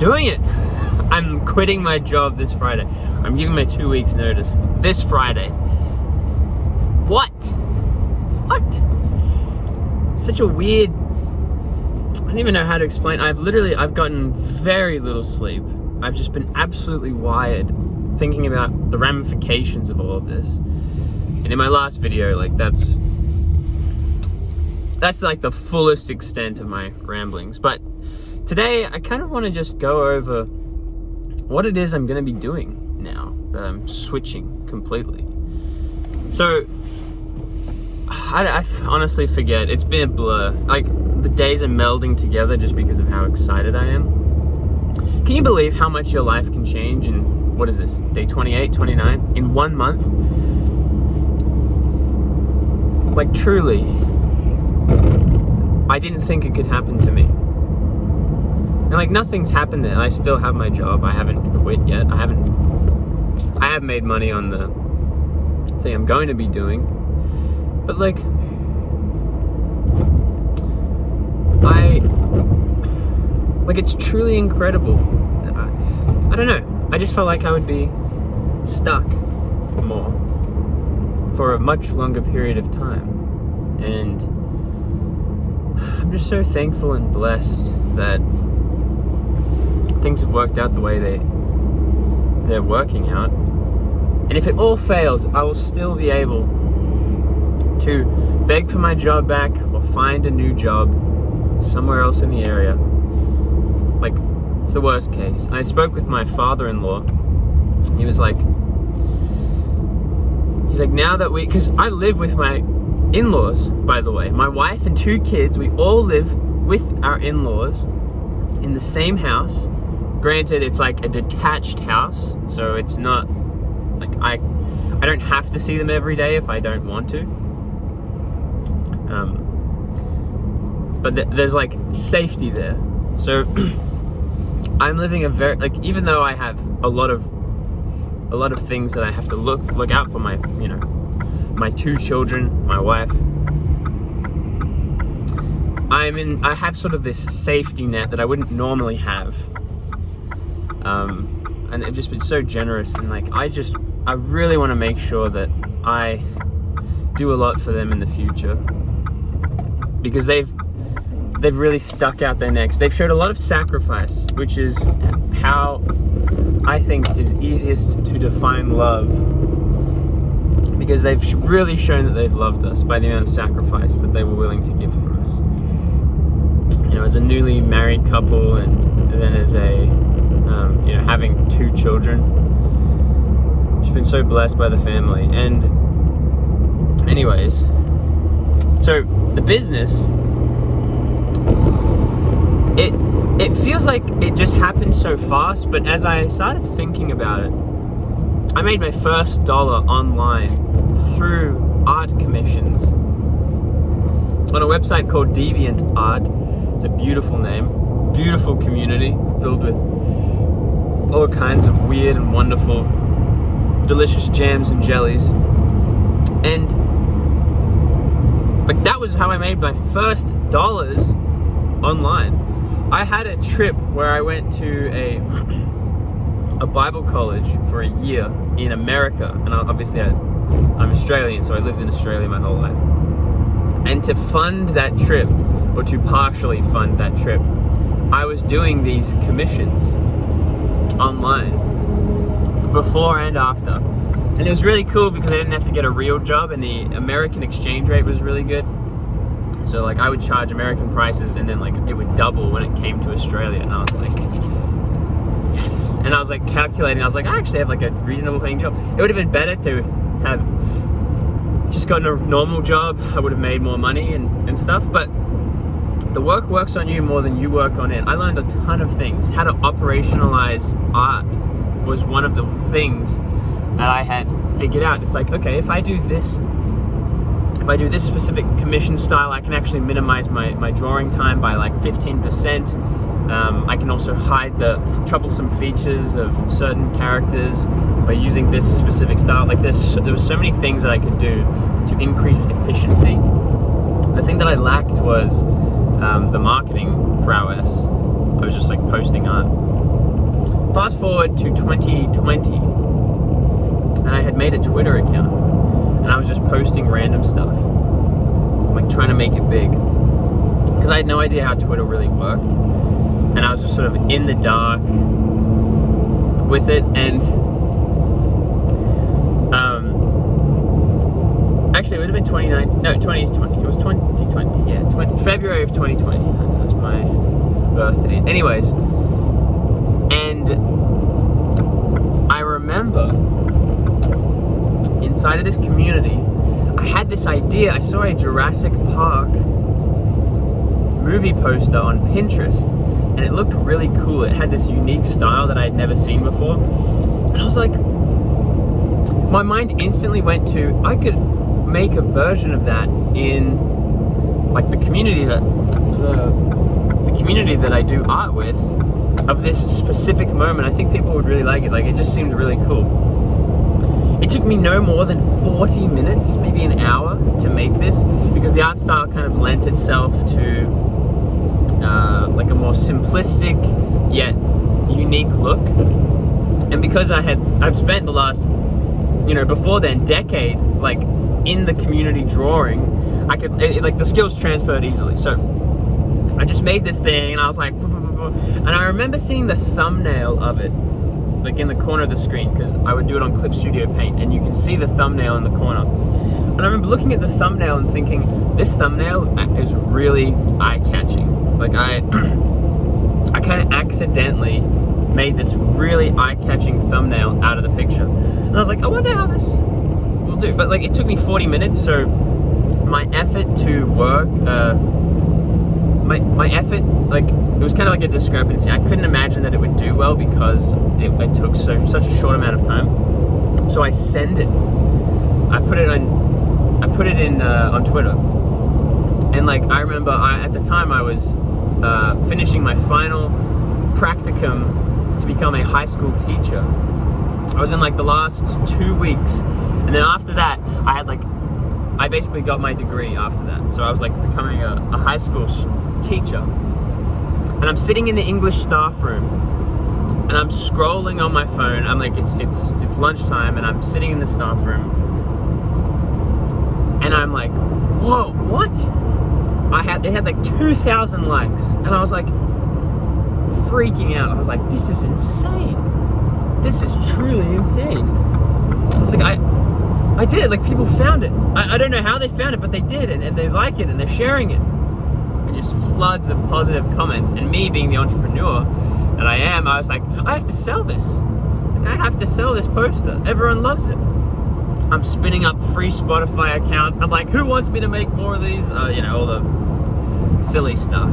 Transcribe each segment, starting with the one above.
doing it. I'm quitting my job this Friday. I'm giving my 2 weeks notice this Friday. What? It's such a weird, I don't even know how to explain. I've gotten very little sleep. I've just been absolutely wired thinking about the ramifications of all of this. And in my last video, like that's like the fullest extent of my ramblings. But today I kind of want to just go over what it is I'm going to be doing now that I'm switching completely. So I honestly forget. It's been a blur. Like the days are melding together just because of how excited I am. Can you believe how much your life can change in, what is this, day 28, 29? In 1 month? Like truly, I didn't think it could happen to me. And like nothing's happened there. I still have my job. I haven't quit yet. I have made money on the thing I'm going to be doing. But like, it's truly incredible. I don't know. I just felt like I would be stuck more for a much longer period of time. And I'm just so thankful and blessed that things have worked out the way they're working out. And if it all fails, I will still be able to beg for my job back or find a new job somewhere else in the area. Like, it's the worst case. I spoke with my father-in-law. He was like, now that because I live with my in-laws, by the way. My wife and 2 kids, we all live with our in-laws in the same house. Granted, it's like a detached house, so it's not like I don't have to see them every day if I don't want to. But there's like safety there. So I'm living a very, like, even though I have a lot of things that I have to look out for, my, you know, my 2 children, my wife, I have sort of this safety net that I wouldn't normally have. And I've just been so generous, and like I really want to make sure that I do a lot for them in the future, because they've really stuck out their necks. They've showed a lot of sacrifice, which is how I think is easiest to define love, because they've really shown that they've loved us by the amount of sacrifice that they were willing to give for us. You know, as a newly married couple, and then as a you know, having 2 children, just been so blessed by the family. And anyways, so the business, it feels like it just happened so fast, but as I started thinking about it, I made my first dollar online through art commissions on a website called DeviantArt. It's a beautiful name, beautiful community filled with all kinds of weird and wonderful, delicious jams and jellies. And like that was how I made my first dollars online. I had a trip where I went to a Bible college for a year in America, and obviously I'm Australian, so I lived in Australia my whole life. And to fund that trip, or to partially fund that trip, I was doing these commissions online before and after. And it was really cool because I didn't have to get a real job, and the American exchange rate was really good. So like I would charge American prices, and then like it would double when it came to Australia, and I was like, yes. And I was like calculating, I was like, I actually have like a reasonable paying job. It would have been better to have just gotten a normal job. I would have made more money and stuff, but the work works on you more than you work on it. I learned a ton of things. How to operationalize art was one of the things that I had figured out. It's like, okay, if I do this specific commission style, I can actually minimize my drawing time by like 15%. I can also hide the troublesome features of certain characters by using this specific style. Like there was so many things that I could do to increase efficiency. The thing that I lacked was the marketing prowess. I was just like posting art. fast forward to 2020, and I had made a Twitter account, and I was just posting random stuff, like trying to make it big, because I had no idea how Twitter really worked, and I was just sort of in the dark with it. And actually, it would have been 2020. It was 2020. Yeah, February of 2020. That was my birthday. Anyways, and I remember inside of this community, I had this idea. I saw a Jurassic Park movie poster on Pinterest, and it looked really cool. It had this unique style that I had never seen before, and I was like, my mind instantly went to, I could make a version of that in like the community that I do art with, of this specific moment. I think people would really like it. Like, it just seemed really cool. It took me no more than 40 minutes, maybe an hour, to make this, because the art style kind of lent itself to like a more simplistic yet unique look. And because I've spent the last, before then, decade, like, in the community drawing, like the skills transferred easily. So I just made this thing, and I was like, and I remember seeing the thumbnail of it, like in the corner of the screen, because I would do it on Clip Studio Paint, and you can see the thumbnail in the corner. And I remember looking at the thumbnail and thinking, this thumbnail is really eye-catching. Like, I kind of accidentally made this really eye-catching thumbnail out of the picture. And I was like, I wonder how this will do. But like, it took me 40 minutes, so my effort to work, my effort, like, it was kind of like a discrepancy. I couldn't imagine that it would do well because it took such a short amount of time. So I send it. I put it in on Twitter. And like, I remember at the time I was finishing my final practicum to become a high school teacher. I was in like the last 2 weeks, and then after that I basically got my degree after that. So I was like becoming a high school teacher, and I'm sitting in the English staff room, and I'm scrolling on my phone. I'm like, it's lunchtime, and I'm sitting in the staff room, and I'm like, whoa, what? It had like 2,000 likes, and I was like freaking out. I was like, this is insane. This is truly insane. I was like, I did it. Like, people found it. I don't know how they found it, but they did, and they like it, and they're sharing it. And just floods of positive comments. And me being the entrepreneur that I am, I was like, I have to sell this. Like, I have to sell this poster. Everyone loves it. I'm spinning up free Spotify accounts. I'm like, who wants me to make more of these? All the silly stuff.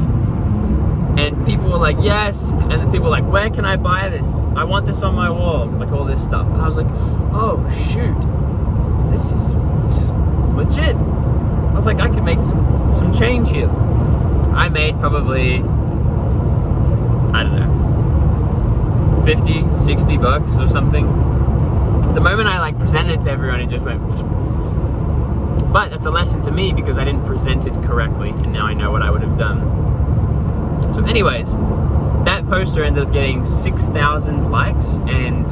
And people were like, yes. And then people were like, where can I buy this? I want this on my wall. Like, all this stuff. And I was like, oh shoot, this is legit. I was like, I could make some change here. I made probably, I don't know, 50, 60 bucks or something. The moment I like presented it to everyone, it just went. But that's a lesson to me, because I didn't present it correctly, and now I know what I would have done. So anyways, that poster ended up getting 6,000 likes and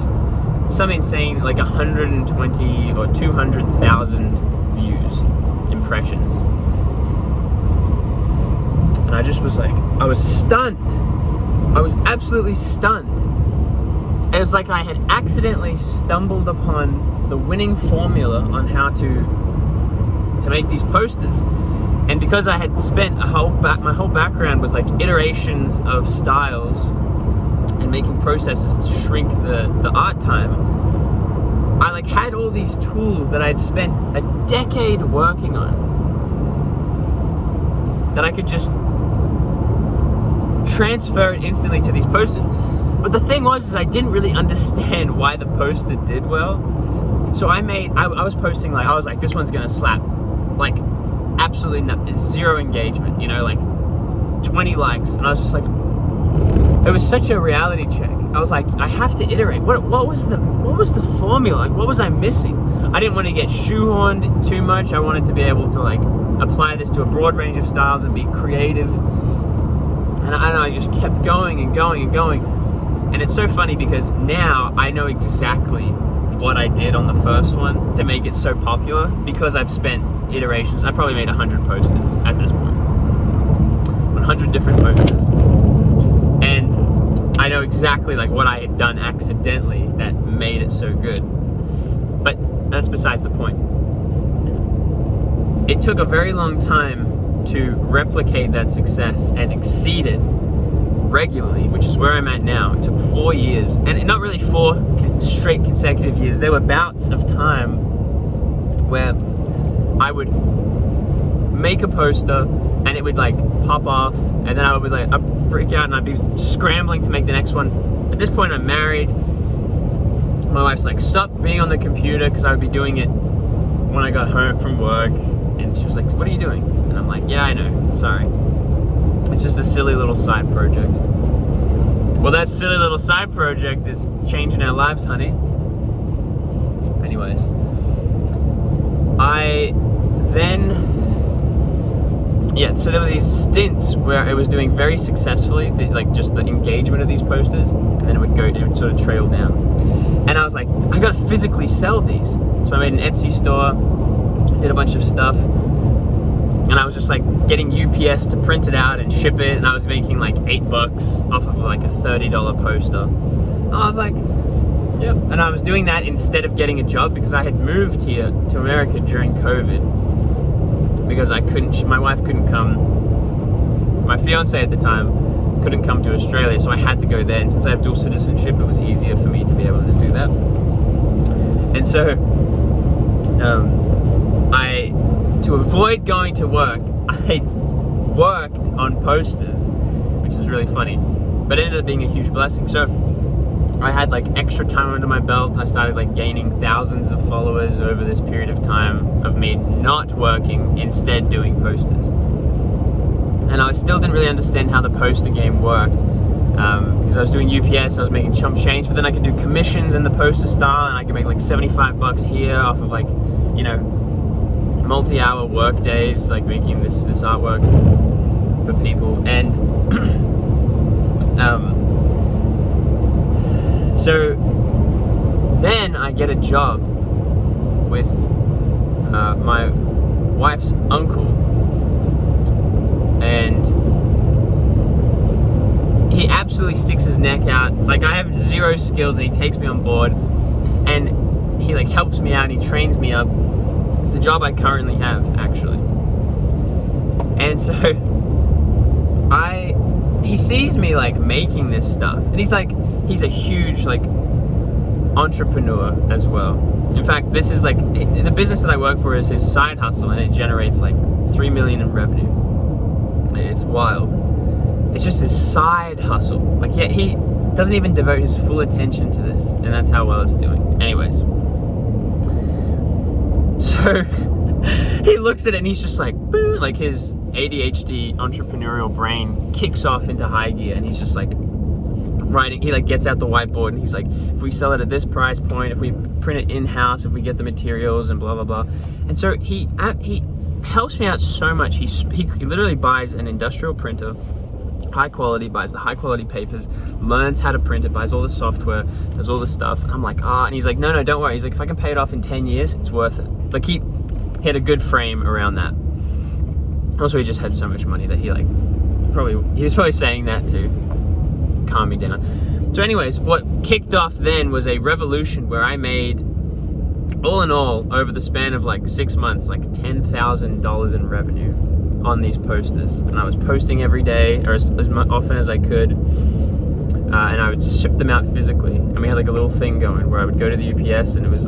some insane, like 120 or 200,000 views, impressions. And I just was like, I was stunned. I was absolutely stunned. It was like I had accidentally stumbled upon the winning formula on how to make these posters. And because I had spent my whole background was like iterations of styles and making processes to shrink the art time, I like had all these tools that I had spent a decade working on that I could just transfer it instantly to these posters. But the thing was, I didn't really understand why the poster did well. So I was posting, like, I was like, this one's gonna slap. Like, absolutely zero engagement, like 20 likes. And I was just like, it was such a reality check. I was like, I have to iterate. What was the formula? Like, what was I missing? I didn't want to get shoehorned too much. I wanted to be able to like apply this to a broad range of styles and be creative. And I just kept going and going and going. And it's so funny because now I know exactly what I did on the first one to make it so popular, because I've spent iterations. I probably made 100 posters at this point. 100 different posters. And I know exactly like what I had done accidentally that made it so good. But that's besides the point. It took a very long time to replicate that success and exceed it regularly, which is where I'm at now. It took 4 years, and not really 4 straight consecutive years. There were bouts of time where I would make a poster and it would like pop off, and then I'd freak out and I'd be scrambling to make the next one. At this point, I'm married. My wife's like, stop being on the computer, because I would be doing it when I got home from work, and she was like, what are you doing? And I'm like, yeah, I know, sorry. It's just a silly little side project. Well, that silly little side project is changing our lives, honey. Anyways, so there were these stints where I was doing very successfully, like just the engagement of these posters, and then it would sort of trail down. And I was like, I gotta physically sell these. So I made an Etsy store, did a bunch of stuff, and I was just like getting UPS to print it out and ship it, and I was making like $8 off of like a $30 poster. And I was like, yep. And I was doing that instead of getting a job, because I had moved here to America during COVID, because my wife couldn't come. My fiance at the time couldn't come to Australia, so I had to go there. And since I have dual citizenship, it was easier for me to be able to do that. And so, to avoid going to work, I worked on posters, which is really funny, but it ended up being a huge blessing. So I had like extra time under my belt. I started like gaining thousands of followers over this period of time of me not working, instead doing posters. And I still didn't really understand how the poster game worked, because I was doing UPS, I was making chump change, but then I could do commissions in the poster style, and I could make like $75 here off of like, you know, multi-hour work days, like making this artwork for people. And so then I get a job with my wife's uncle, and he absolutely sticks his neck out. Like, I have zero skills, and he takes me on board, and he like helps me out, and he trains me up. It's the job I currently have, actually. And so he sees me like making this stuff, and he's a huge like entrepreneur as well. In fact, this is like the business that I work for is his side hustle, and it generates like $3 million in revenue. It's wild. It's just his side hustle. Like, yeah, he doesn't even devote his full attention to this, and that's how well it's doing. Anyways, so he looks at it and he's just like, boo, like his ADHD entrepreneurial brain kicks off into high gear, and he's just like writing. He like gets out the whiteboard, and he's like, if we sell it at this price point, if we print it in-house, if we get the materials, and blah blah blah. And so he helps me out so much. He literally buys an industrial printer, high quality, buys the high quality papers, learns how to print it, buys all the software, does all the stuff. And I'm like, and he's like, no, don't worry. He's like, if I can pay it off in 10 years, it's worth it. Like, he had a good frame around that. Also, he just had so much money that he was probably saying that to calm me down. So anyways, what kicked off then was a revolution where I made, all in all, over the span of like 6 months, like $10,000 in revenue on these posters. And I was posting every day, or as often as I could, and I would ship them out physically. And we had like a little thing going where I would go to the UPS, and it was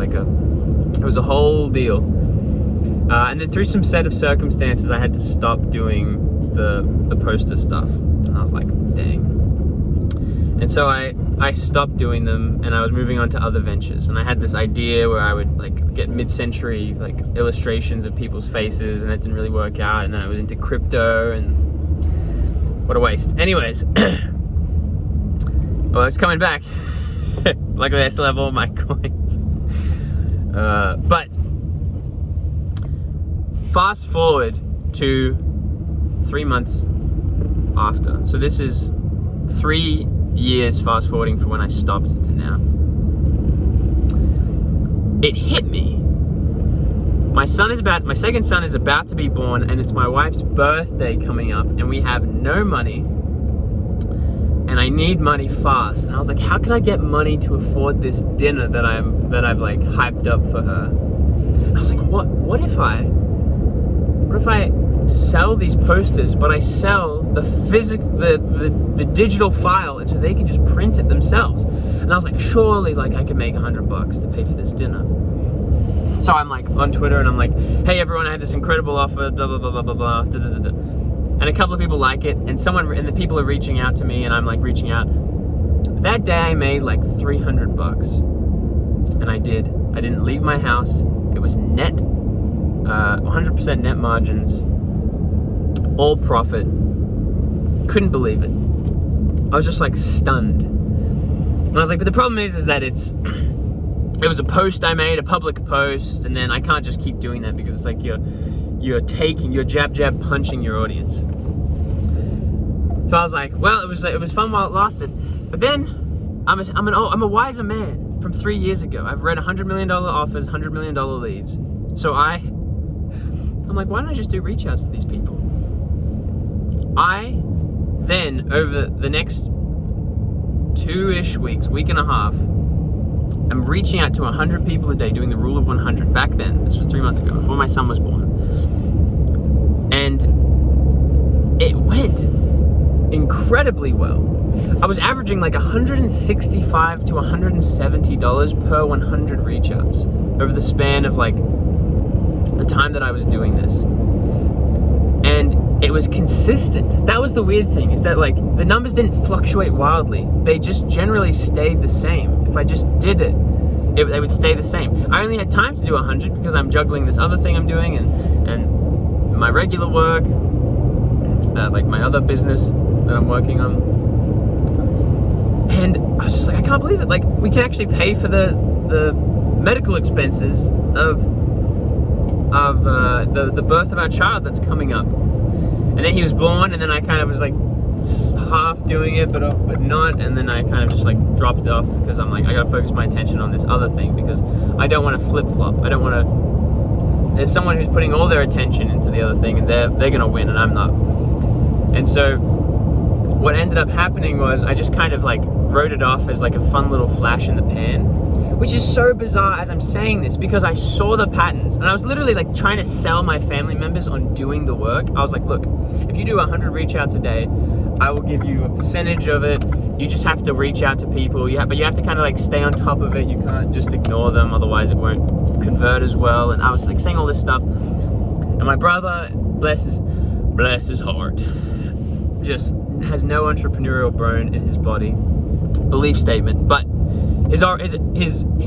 a whole deal. And then through some set of circumstances, I had to stop doing the poster stuff, and I was like, dang. And so I stopped doing them, and I was moving on to other ventures. And I had this idea where I would like get mid-century like illustrations of people's faces, and that didn't really work out. And then I was into crypto, and what a waste. Anyways, well, it's coming back. Luckily, I still have all my coins. But fast forward to 3 months after. So this is 3 years fast forwarding from when I stopped to now. It hit me. My second son is about to be born, and it's my wife's birthday coming up, and we have no money, and I need money fast. And I was like, how can I get money to afford this dinner that I've like hyped up for her? And I was like, what if I sell these posters, but I sell the digital file, and so they can just print it themselves? And I was like, surely like I could make $100 to pay for this dinner. So I'm like on Twitter and I'm like, hey everyone, I have this incredible offer, blah blah blah blah blah blah, da, da, da, da. And a couple of people like it, and the people are reaching out to me, and I'm like reaching out. That day I made like $300, and I didn't leave my house. It was net, 100% net margins, all profit. Couldn't believe it. I was just like stunned. And I was like, but the problem is that it was a post I made, a public post, and then I can't just keep doing that because it's like you're jab punching your audience. So I was like, well, it was fun while it lasted. But then I'm a wiser man from 3 years ago. I've read $100 million offers, $100 million leads. So I'm like, why don't I just do reach outs to these people? I then, over the next 2-ish weeks, week and a half, I'm reaching out to 100 people a day, doing the rule of 100. Back then, this was 3 months ago, before my son was born. And it went incredibly well. I was averaging like $165 to $170 per 100 reach outs over the span of like the time that I was doing this. And it was consistent. That was the weird thing, is that like the numbers didn't fluctuate wildly. They just generally stayed the same. If I just did it, they would stay the same. I only had time to do 100 because I'm juggling this other thing I'm doing and my regular work, like my other business that I'm working on. And I was just like, I can't believe it. Like, we can actually pay for the medical expenses of the birth of our child that's coming up. And then he was born, and then I kind of was like half doing it, but not. And then I kind of just like dropped it off because I'm like, I gotta focus my attention on this other thing because I don't want to flip flop. I don't want to. There's someone who's putting all their attention into the other thing, and they're gonna win, and I'm not. And so what ended up happening was I just kind of like wrote it off as like a fun little flash in the pan, which is so bizarre as I'm saying this because I saw the patterns, and I was literally like trying to sell my family members on doing the work. I was like, look, if you do 100 reach outs a day, I will give you a percentage of it. You just have to reach out to people. But you have to kind of like stay on top of it. You can't just ignore them, otherwise it won't convert as well. And I was like saying all this stuff, and my brother, bless his heart, just has no entrepreneurial bone in his body. Belief statement, but his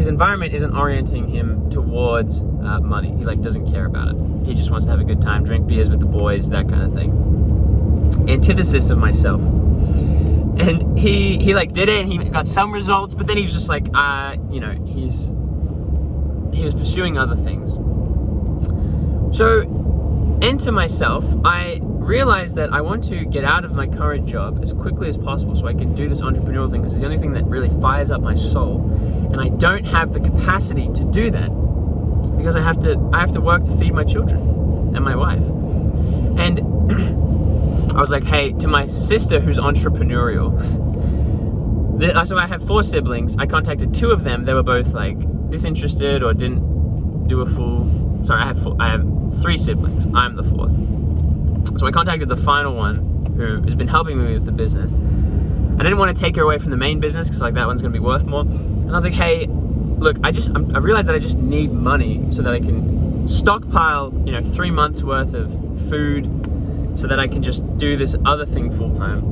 environment isn't orienting him towards money. He like doesn't care about it. He just wants to have a good time, drink beers with the boys, that kind of thing. Antithesis of myself. And he like did it, and he got some results, but then he's just like, he was pursuing other things. So, enter myself, I realized that I want to get out of my current job as quickly as possible so I can do this entrepreneurial thing, because it's the only thing that really fires up my soul, and I don't have the capacity to do that because I have to work to feed my children and my wife. And I was like, hey, to my sister who's entrepreneurial, so I have 4 siblings. I contacted 2 of them. They were both like disinterested or didn't do a full. Sorry, I have 3 siblings. I'm the 4th. So I contacted the final one, who has been helping me with the business. I didn't want to take her away from the main business because like that one's gonna be worth more. And I was like, hey, look, I realized that I just need money so that I can stockpile, 3 months worth of food, so that I can just do this other thing full time.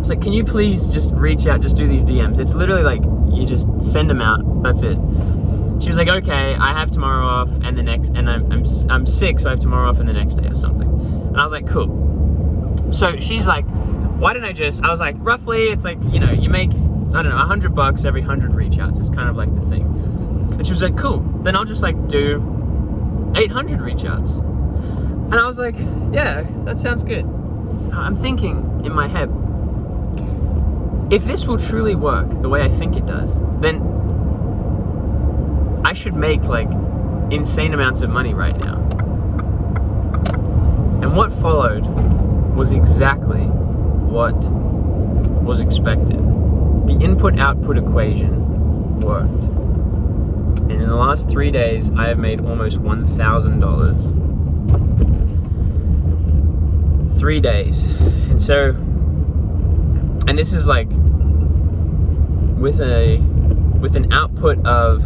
It's like, can you please just reach out, just do these DMs? It's literally like you just send them out. That's it. She was like, okay, I have tomorrow off, and the next, and I'm sick, so I have tomorrow off and the next day or something. And I was like, cool. So she's like, why didn't I was like, roughly, it's like, you make, I don't know, $100 every 100 reach outs. It's kind of like the thing. And she was like, cool, then I'll just like do 800 reach outs. And I was like, yeah, that sounds good. I'm thinking in my head, if this will truly work the way I think it does, then I should make like insane amounts of money right now. And what followed was exactly what was expected. The input-output equation worked. And in the last 3 days, I have made almost $1,000. 3 days. And this is like with an output of,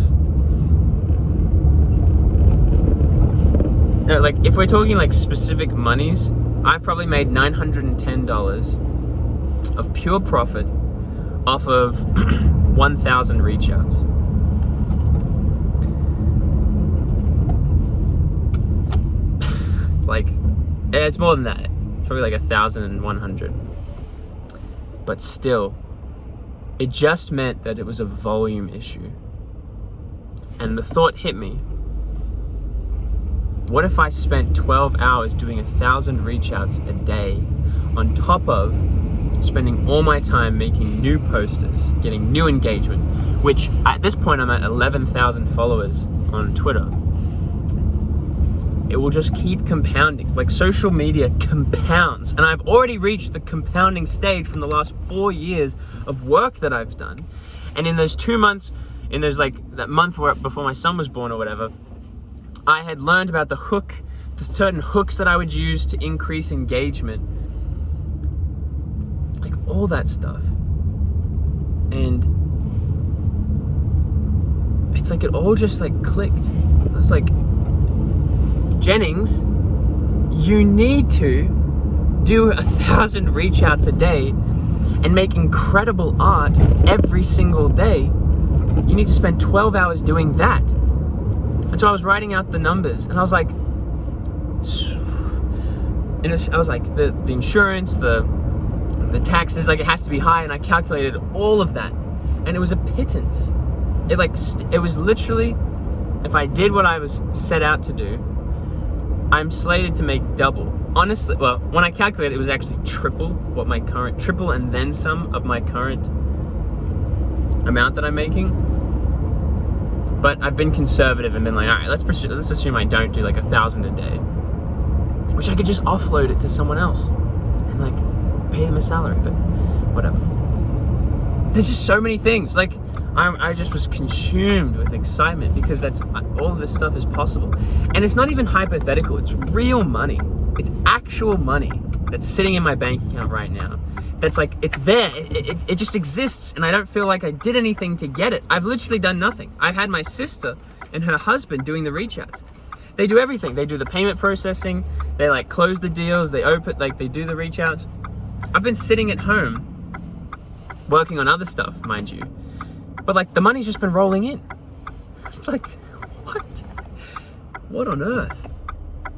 no, like if we're talking like specific monies, I've probably made $910 of pure profit off of 1,000 reach outs. Like, it's more than that. It's probably like 1,100. But still, it just meant that it was a volume issue. And the thought hit me, what if I spent 12 hours doing 1,000 reach outs a day on top of spending all my time making new posters, getting new engagement, which at this point I'm at 11,000 followers on Twitter. It will just keep compounding. Like, social media compounds, and I've already reached the compounding stage from the last 4 years of work that I've done. And in those 2 months, in those like that month before my son was born or whatever, I had learned about the certain hooks that I would use to increase engagement, like all that stuff. And it's like it all just like clicked. I was like, Jennings, you need to do 1,000 reach outs a day and make incredible art every single day. You need to spend 12 hours doing that. And so I was writing out the numbers, and I was like, the insurance, the taxes, like it has to be high, and I calculated all of that, and it was a pittance. It was literally, if I did what I was set out to do, I'm slated to make double. Honestly, well, when I calculated, it was actually triple and then some of my current amount that I'm making. But I've been conservative and been like, all right, let's assume I don't do like 1,000 a day, which I could just offload it to someone else and like pay them a salary, but whatever. There's just so many things. Like, I just was consumed with excitement because all of this stuff is possible. And it's not even hypothetical, it's real money. It's actual money that's sitting in my bank account right now. That's like, it's there, it just exists, and I don't feel like I did anything to get it. I've literally done nothing. I've had my sister and her husband doing the reach outs. They do everything. They do the payment processing, they like close the deals, they do the reach outs. I've been sitting at home working on other stuff, mind you. But like the money's just been rolling in. It's like, what? What on earth?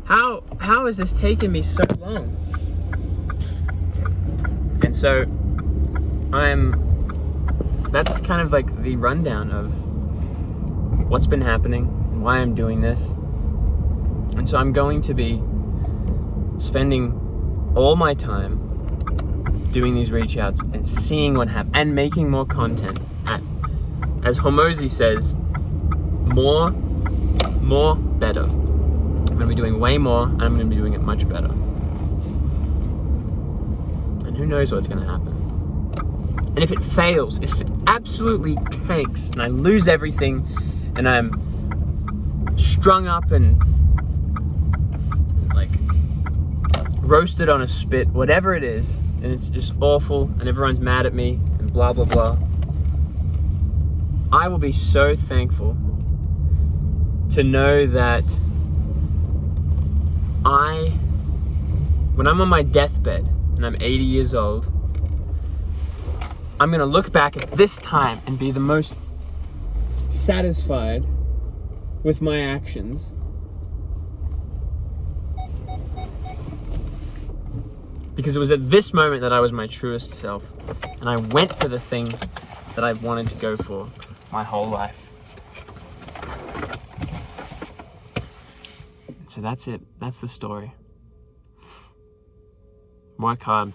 How has this taken me so long? And so that's kind of like the rundown of what's been happening and why I'm doing this. And so I'm going to be spending all my time doing these reach outs and seeing what happens and making more content. As Hormozi says, more, better. I'm going to be doing way more, and I'm going to be doing it much better. And who knows what's going to happen. And if it fails, if it absolutely tanks, and I lose everything, and I'm strung up and like roasted on a spit, whatever it is, and it's just awful, and everyone's mad at me, and blah, blah, blah, I will be so thankful to know that when I'm on my deathbed and I'm 80 years old, I'm gonna look back at this time and be the most satisfied with my actions. Because it was at this moment that I was my truest self, and I went for the thing that I've wanted to go for my whole life. So that's it. That's the story. Work hard.